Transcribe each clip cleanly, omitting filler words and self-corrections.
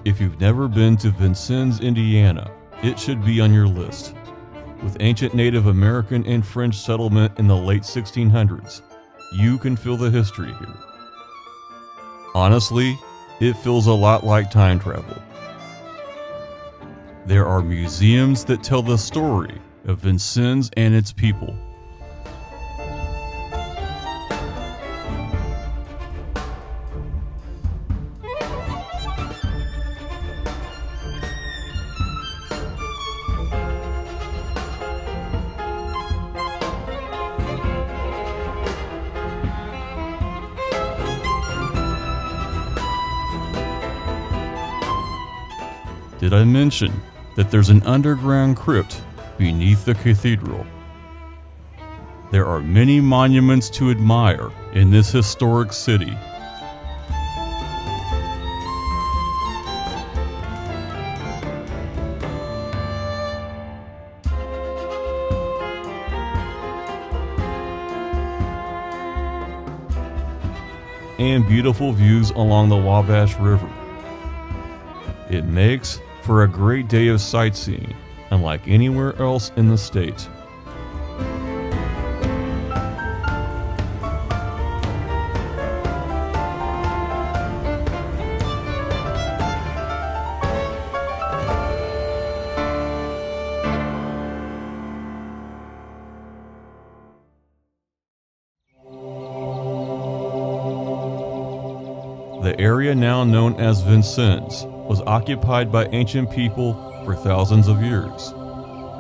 If you've never been to Vincennes, Indiana, it should be on your list. With ancient Native American and French settlement in the late 1600s, you can feel the history here. Honestly, it feels a lot like time travel. There are museums that tell the story of Vincennes and its people. Did I mention that there's an underground crypt beneath the cathedral? There are many monuments to admire in this historic city. And beautiful views along the Wabash River. It makes for a great day of sightseeing, unlike anywhere else in the state. The area now known as Vincennes was occupied by ancient people for thousands of years.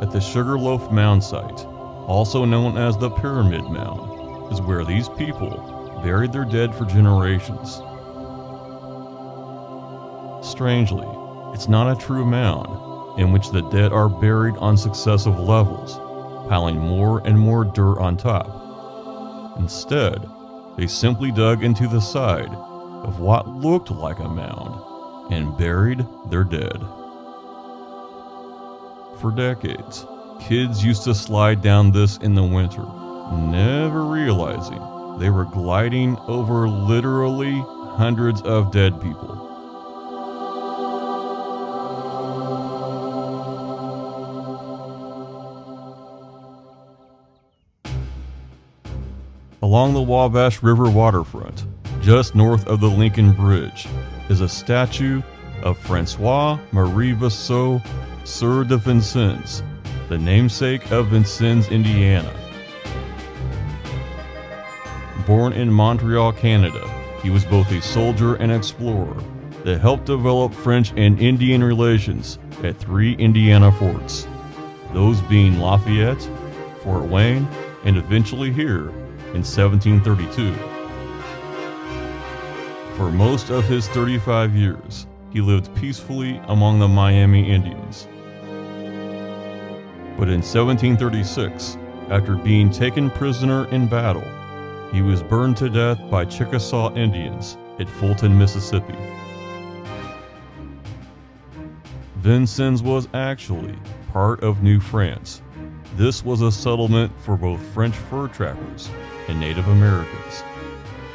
At the Sugar Loaf Mound site, also known as the Pyramid Mound, is where these people buried their dead for generations. Strangely, it's not a true mound in which the dead are buried on successive levels, piling more and more dirt on top. Instead, they simply dug into the side of what looked like a mound and buried their dead. For decades, kids used to slide down this in the winter, never realizing they were gliding over literally hundreds of dead people. Along the Wabash River waterfront, just north of the Lincoln Bridge, is a statue of Francois Marie Vaso, Sieur de Vincennes, the namesake of Vincennes, Indiana. Born in Montreal, Canada, he was both a soldier and explorer that helped develop French and Indian relations at 3 Indiana forts, those being Lafayette, Fort Wayne, and eventually here in 1732. For most of his 35 years, he lived peacefully among the Miami Indians. But in 1736, after being taken prisoner in battle, he was burned to death by Chickasaw Indians at Fulton, Mississippi. Vincennes was actually part of New France. This was a settlement for both French fur trappers and Native Americans.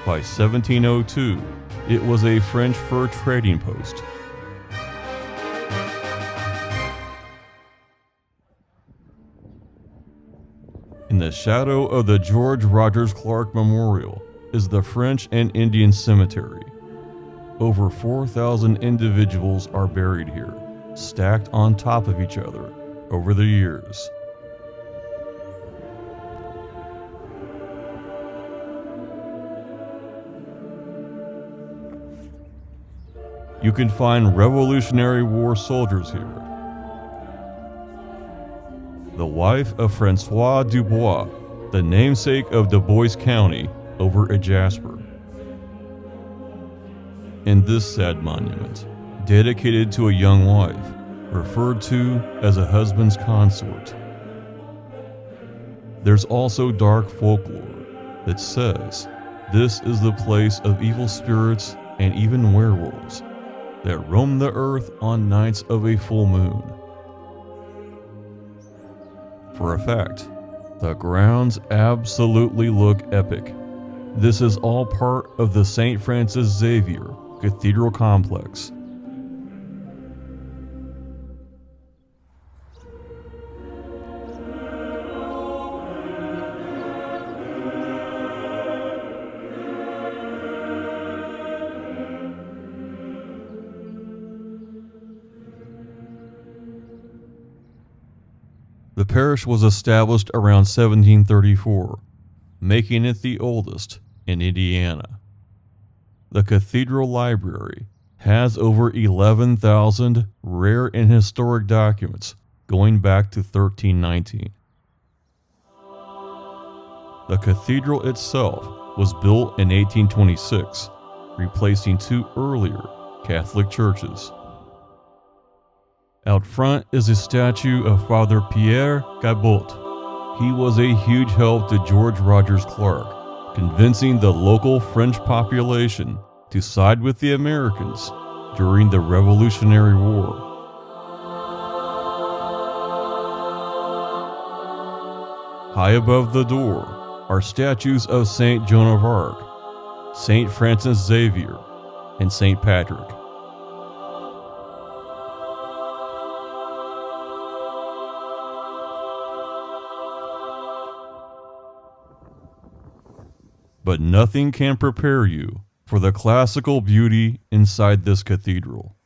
By 1702, it was a French fur trading post. In the shadow of the George Rogers Clark Memorial is the French and Indian Cemetery. Over 4,000 individuals are buried here, stacked on top of each other over the years. You can find Revolutionary War soldiers here. The wife of Francois Dubois, the namesake of Du Bois County over at Jasper. And this sad monument, dedicated to a young wife, referred to as a husband's consort. There's also dark folklore that says this is the place of evil spirits and even werewolves that roam the earth on nights of a full moon. For a fact, the grounds absolutely look epic. This is all part of the St. Francis Xavier Cathedral complex. The parish was established around 1734, making it the oldest in Indiana. The Cathedral Library has over 11,000 rare and historic documents going back to 1319. The cathedral itself was built in 1826, replacing two earlier Catholic churches. Out front is a statue of Father Pierre Gabout. He was a huge help to George Rogers Clark, convincing the local French population to side with the Americans during the Revolutionary War. High above the door are statues of Saint Joan of Arc, Saint Francis Xavier, and Saint Patrick. But nothing can prepare you for the classical beauty inside this cathedral.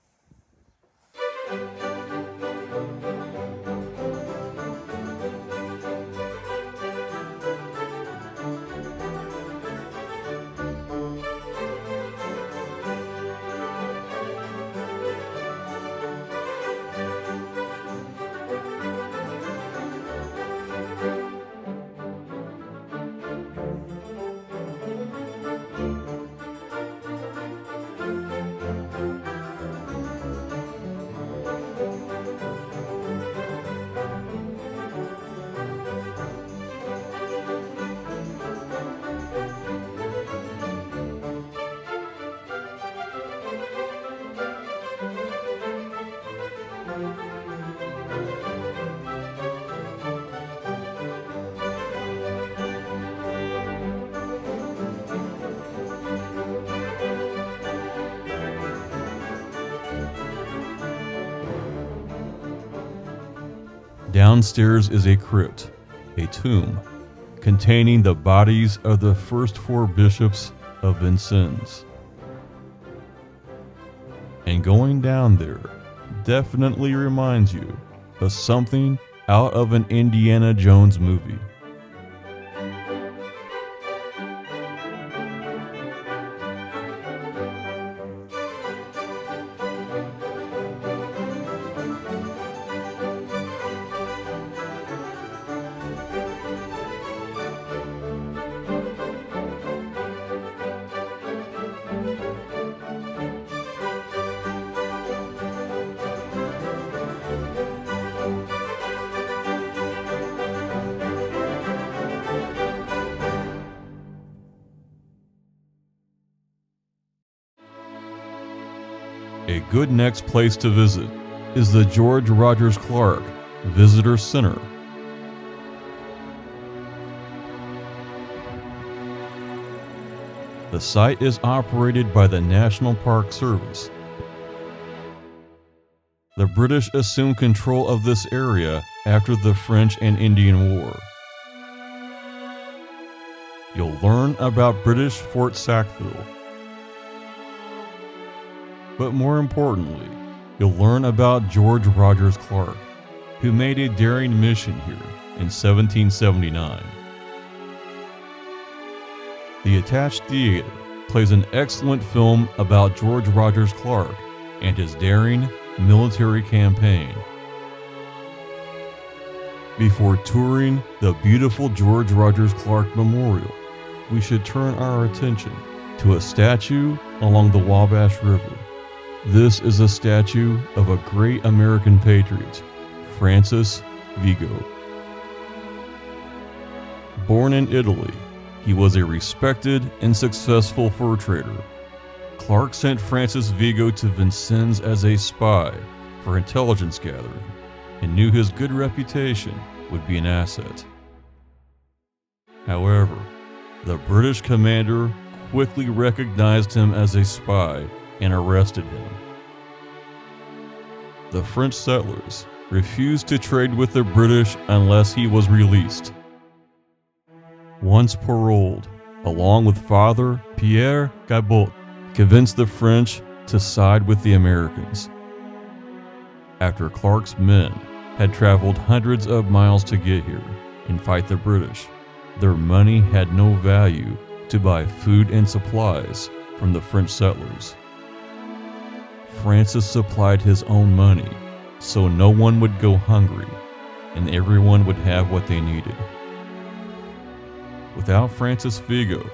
Downstairs is a crypt, a tomb, containing the bodies of the first four bishops of Vincennes. And going down there definitely reminds you of something out of an Indiana Jones movie. A good next place to visit is the George Rogers Clark Visitor Center. The site is operated by the National Park Service. The British assumed control of this area after the French and Indian War. You'll learn about British Fort Sackville. But more importantly, you'll learn about George Rogers Clark, who made a daring mission here in 1779. The attached theater plays an excellent film about George Rogers Clark and his daring military campaign. Before touring the beautiful George Rogers Clark Memorial, we should turn our attention to a statue along the Wabash River. This is a statue of a great American patriot, Francis Figo. Born in Italy, he was a respected and successful fur trader. Clark sent Francis Figo to Vincennes as a spy for intelligence gathering and knew his good reputation would be an asset. However, the British commander quickly recognized him as a spy and arrested him. The French settlers refused to trade with the British unless he was released. Once paroled, along with Father Pierre Gabout, convinced the French to side with the Americans. After Clark's men had traveled hundreds of miles to get here and fight the British. Their money had no value to buy food and supplies from the French settlers. Francis supplied his own money, so no one would go hungry and everyone would have what they needed. Without Francis Figo,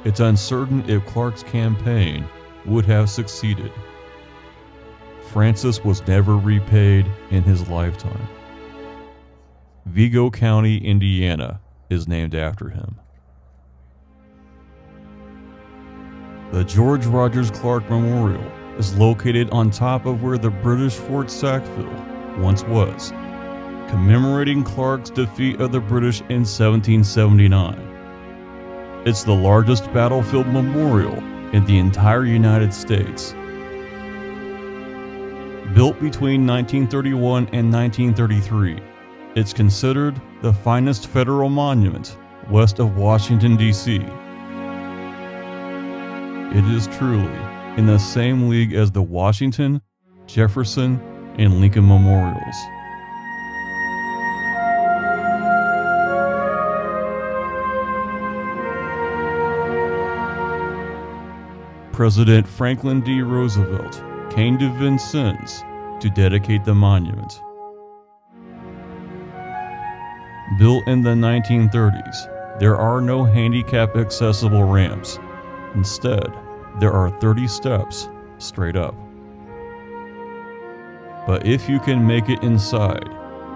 it's uncertain if Clark's campaign would have succeeded. Francis was never repaid in his lifetime. Vigo County, Indiana, is named after him. The George Rogers Clark Memorial is located on top of where the British Fort Sackville once was, commemorating Clark's defeat of the British in 1779. It's the largest battlefield memorial in the entire United States. Built between 1931 and 1933, it's considered the finest federal monument west of Washington, D.C. It is truly in the same league as the Washington, Jefferson, and Lincoln memorials. President Franklin D. Roosevelt came to Vincennes to dedicate the monument. Built in the 1930s, there are no handicap accessible ramps. Instead, there are 30 steps straight up. But if you can make it inside,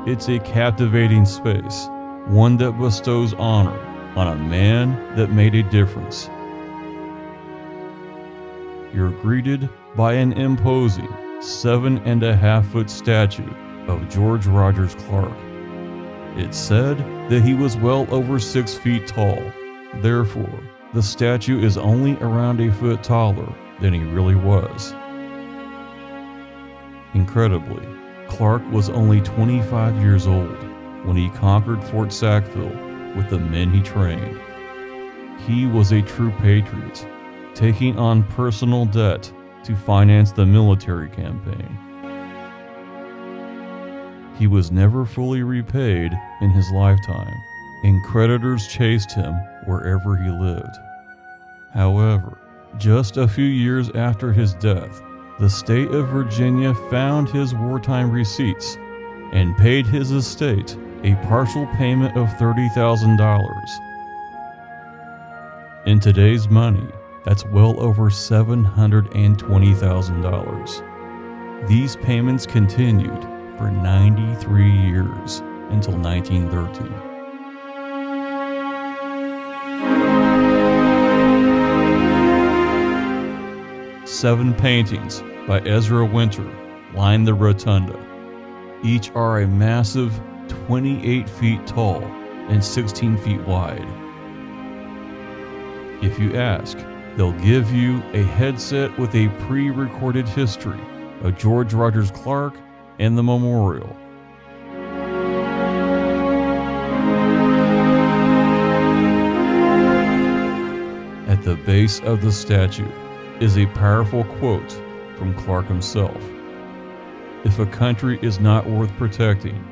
it's a captivating space, one that bestows honor on a man that made a difference. You're greeted by an imposing 7.5-foot statue of George Rogers Clark. It's said that he was well over 6 feet tall. Therefore, the statue is only around a foot taller than he really was. Incredibly, Clark was only 25 years old when he conquered Fort Sackville with the men he trained. He was a true patriot, taking on personal debt to finance the military campaign. He was never fully repaid in his lifetime, and creditors chased him wherever he lived. However, just a few years after his death, the state of Virginia found his wartime receipts and paid his estate a partial payment of $30,000. In today's money, that's well over $720,000. These payments continued for 93 years until 1913. Seven paintings by Ezra Winter line the rotunda. Each are a massive 28 feet tall and 16 feet wide. If you ask, they'll give you a headset with a pre-recorded history of George Rogers Clark and the memorial. At the base of the statue is a powerful quote from Clark himself. "If a country is not worth protecting,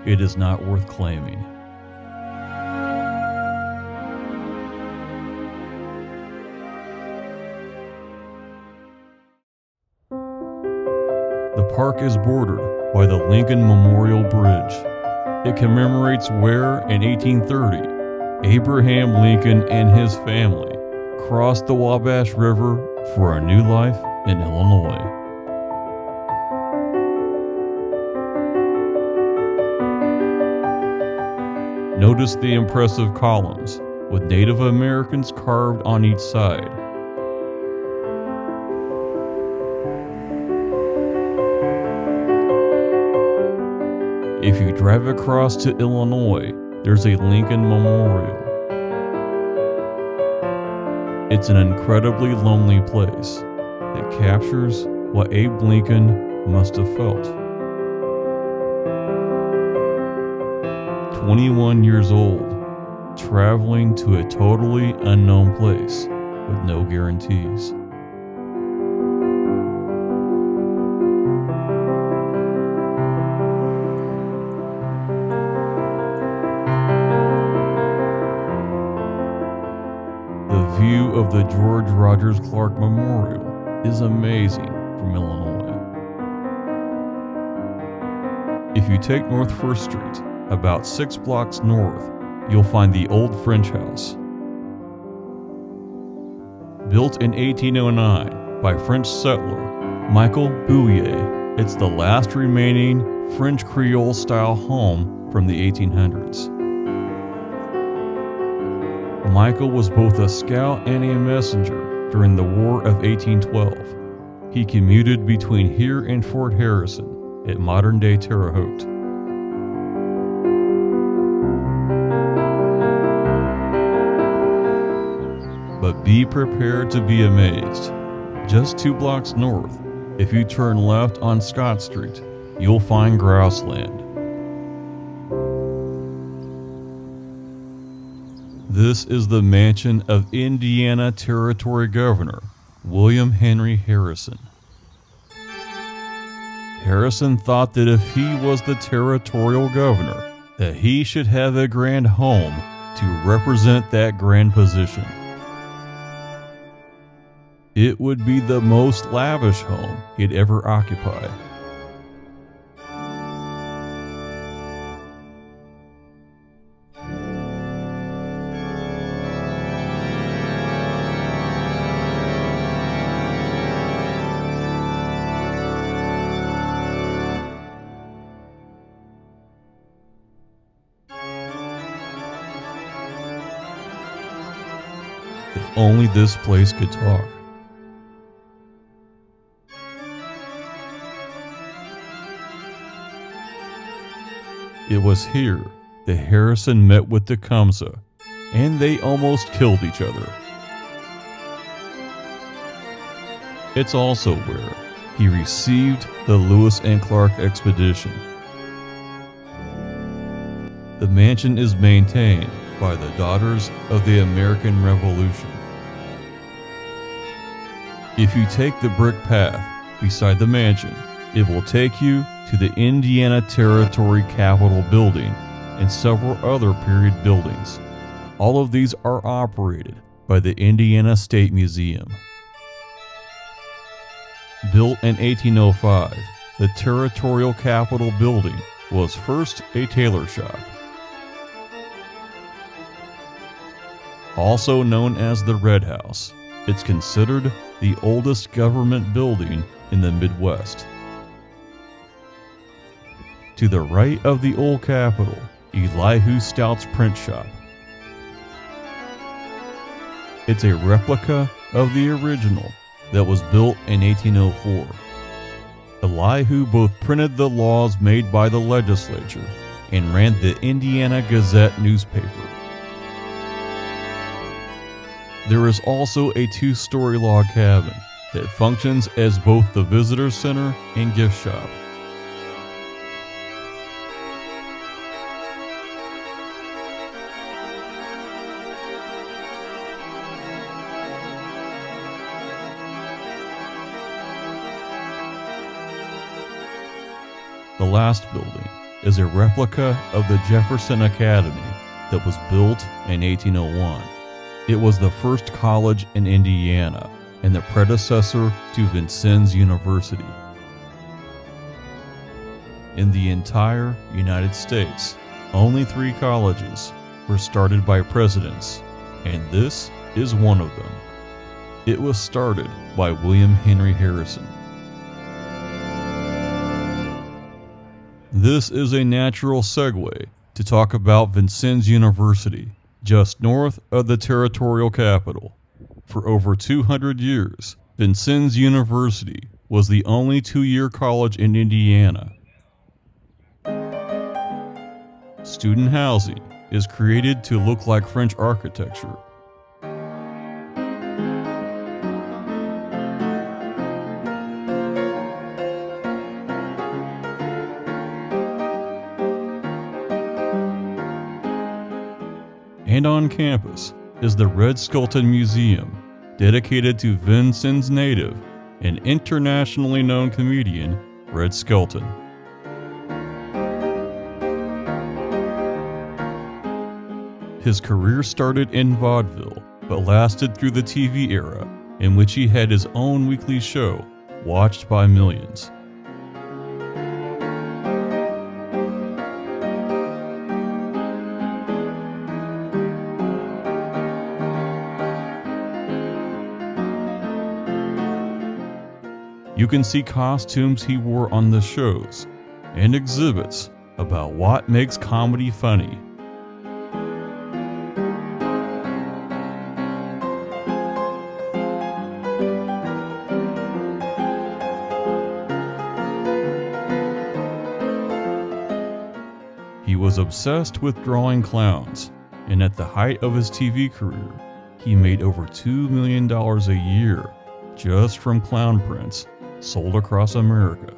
it is not worth claiming." The park is bordered by the Lincoln Memorial Bridge. It commemorates where, in 1830, Abraham Lincoln and his family crossed the Wabash River for a new life in Illinois. Notice the impressive columns with Native Americans carved on each side. If you drive across to Illinois, there's a Lincoln Memorial. It's an incredibly lonely place that captures what Abe Lincoln must have felt. 21 years old, traveling to a totally unknown place with no guarantees. of the George Rogers Clark Memorial is amazing from Illinois. If you take North 1st Street, about 6 blocks north, you'll find the old French house. Built in 1809 by French settler Michael Bouillet, it's the last remaining French Creole-style home from the 1800s. Michael was both a scout and a messenger during the War of 1812. He commuted between here and Fort Harrison at modern-day Terre Haute. But be prepared to be amazed. Just 2 blocks north, if you turn left on Scott Street, you'll find grassland. This is the mansion of Indiana Territory Governor William Henry Harrison. Harrison thought that if he was the territorial governor, that he should have a grand home to represent that grand position. It would be the most lavish home he'd ever occupy. If only this place could talk. It was here that Harrison met with Tecumseh, and they almost killed each other. It's also where he received the Lewis and Clark expedition. The mansion is maintained by the Daughters of the American Revolution. If you take the brick path beside the mansion, it will take you to the Indiana Territory Capitol building and several other period buildings. All of these are operated by the Indiana State Museum. Built in 1805, the Territorial Capitol building was first a tailor shop. Also known as the Red House, it's considered the oldest government building in the Midwest. To the right of the old Capitol, Elihu Stout's print shop. It's a replica of the original that was built in 1804. Elihu both printed the laws made by the legislature and ran the Indiana Gazette newspaper. There is also a 2-story log cabin that functions as both the visitor center and gift shop. The last building is a replica of the Jefferson Academy that was built in 1801. It was the first college in Indiana and the predecessor to Vincennes University. In the entire United States, only 3 colleges were started by presidents, and this is one of them. It was started by William Henry Harrison. This is a natural segue to talk about Vincennes University, just north of the territorial capital. For over 200 years, Vincennes University was the only 2-year college in Indiana. Student housing is created to look like French architecture. And on campus is the Red Skelton Museum, dedicated to Vincennes native and internationally known comedian Red Skelton. His career started in vaudeville, but lasted through the TV era, in which he had his own weekly show, watched by millions. You can see costumes he wore on the shows and exhibits about what makes comedy funny. He was obsessed with drawing clowns, and at the height of his TV career, he made over $2 million a year just from clown prints sold across America.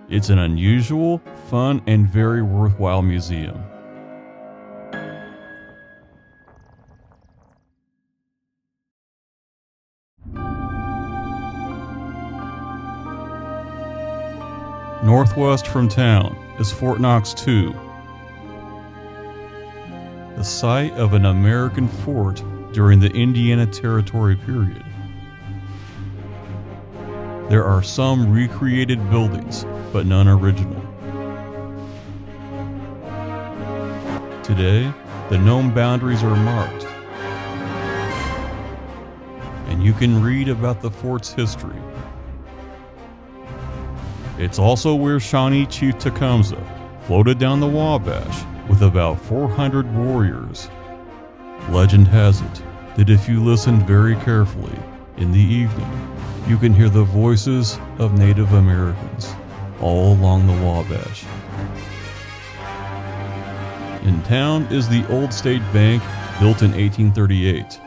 It's an unusual, fun, and very worthwhile museum. Northwest from town is Fort Knox II, the site of an American fort during the Indiana Territory period. There are some recreated buildings, but none original. Today, the known boundaries are marked, and you can read about the fort's history. It's also where Shawnee Chief Tecumseh floated down the Wabash with about 400 warriors. Legend has it that if you listen very carefully in the evening, you can hear the voices of Native Americans all along the Wabash. In town is the Old State Bank, built in 1838,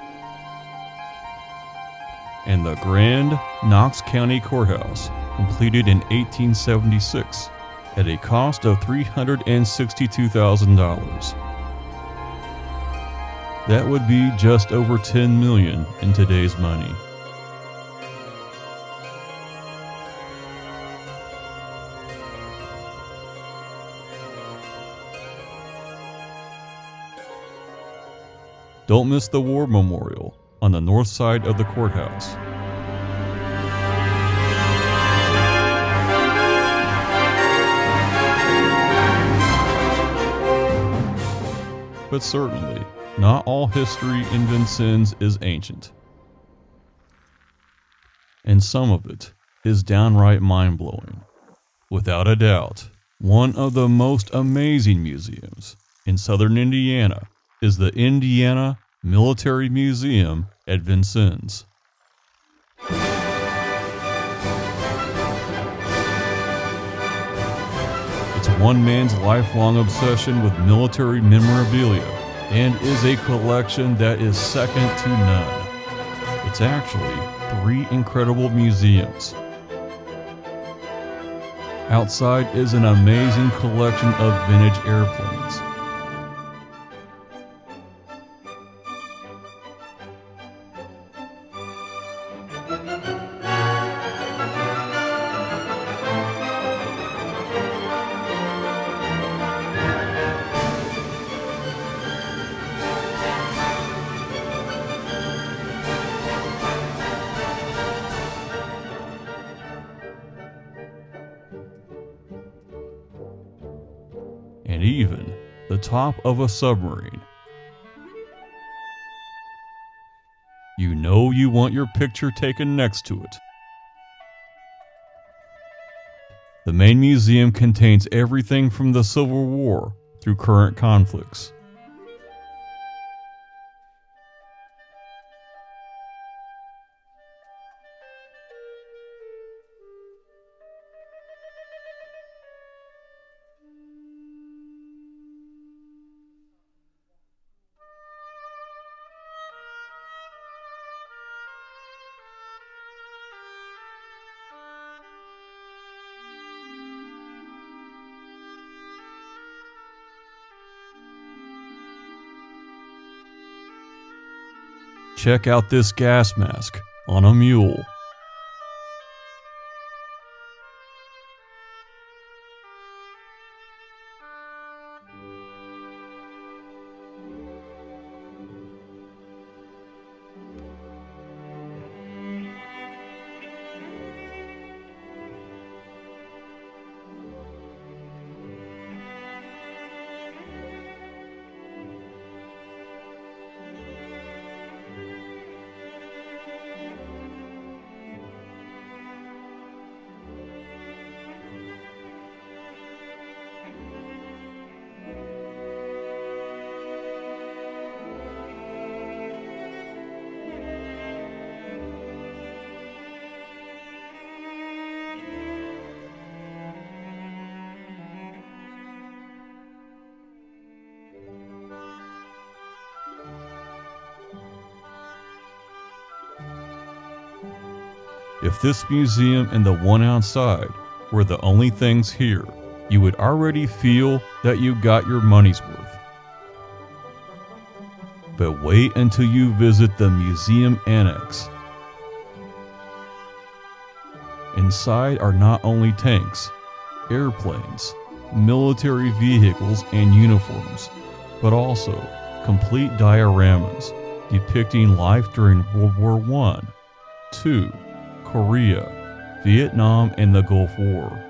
and the Grand Knox County Courthouse, completed in 1876 at a cost of $362,000. That would be just over $10 million in today's money. Don't miss the War Memorial on the north side of the courthouse. But certainly, not all history in Vincennes is ancient. And some of it is downright mind-blowing. Without a doubt, one of the most amazing museums in southern Indiana is the Indiana Military Museum at Vincennes. It's one man's lifelong obsession with military memorabilia and is a collection that is second to none. It's actually 3 incredible museums. Outside is an amazing collection of vintage airplanes. And even the top of a submarine. You know you want your picture taken next to it. The main museum contains everything from the Civil War through current conflicts. Check out this gas mask on a mule. If this museum and the one outside were the only things here, you would already feel that you got your money's worth. But wait until you visit the museum annex. Inside are not only tanks, airplanes, military vehicles, and uniforms, but also complete dioramas depicting life during World War I, II, Korea, Vietnam, and the Gulf War.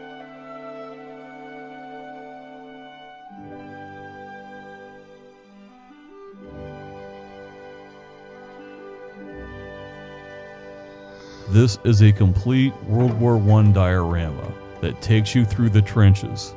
This is a complete World War I diorama that takes you through the trenches.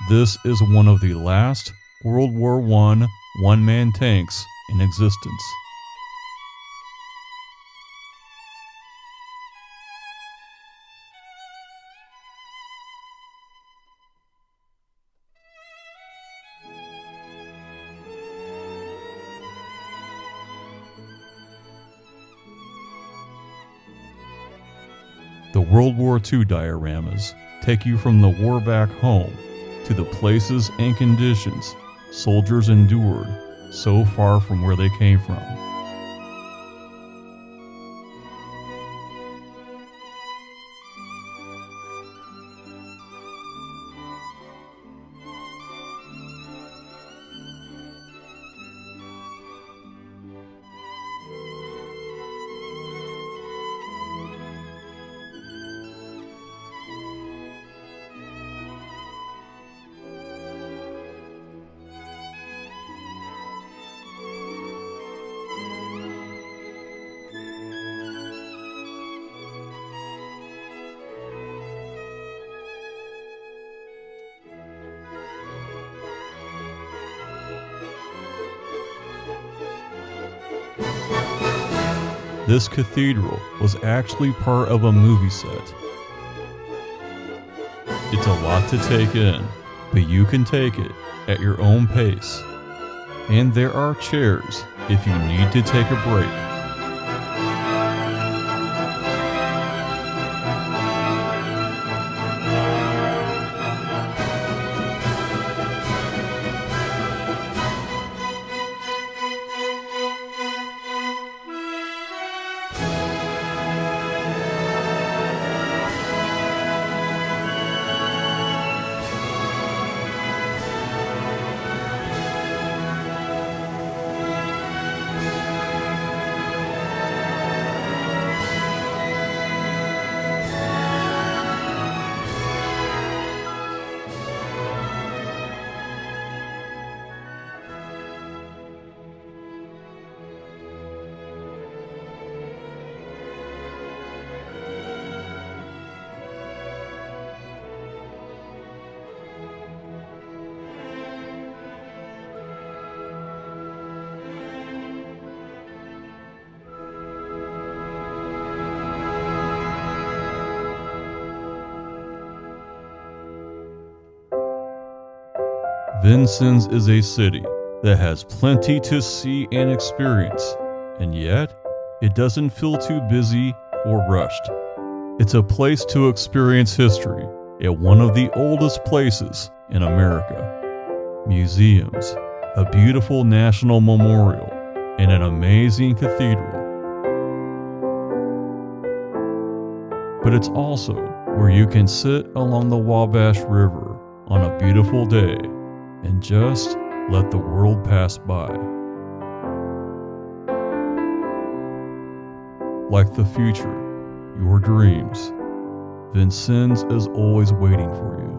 This is one of the last World War I one-man tanks in existence. The World War II dioramas take you from the war back home to the places and conditions soldiers endured so far from where they came from. This cathedral was actually part of a movie set. It's a lot to take in, but you can take it at your own pace. And there are chairs if you need to take a break. Vincennes is a city that has plenty to see and experience, and yet it doesn't feel too busy or rushed. It's a place to experience history at one of the oldest places in America. Museums, a beautiful national memorial, and an amazing cathedral. But it's also where you can sit along the Wabash River on a beautiful day and just let the world pass by. reflect the future, your dreams, Vincennes is always waiting for you.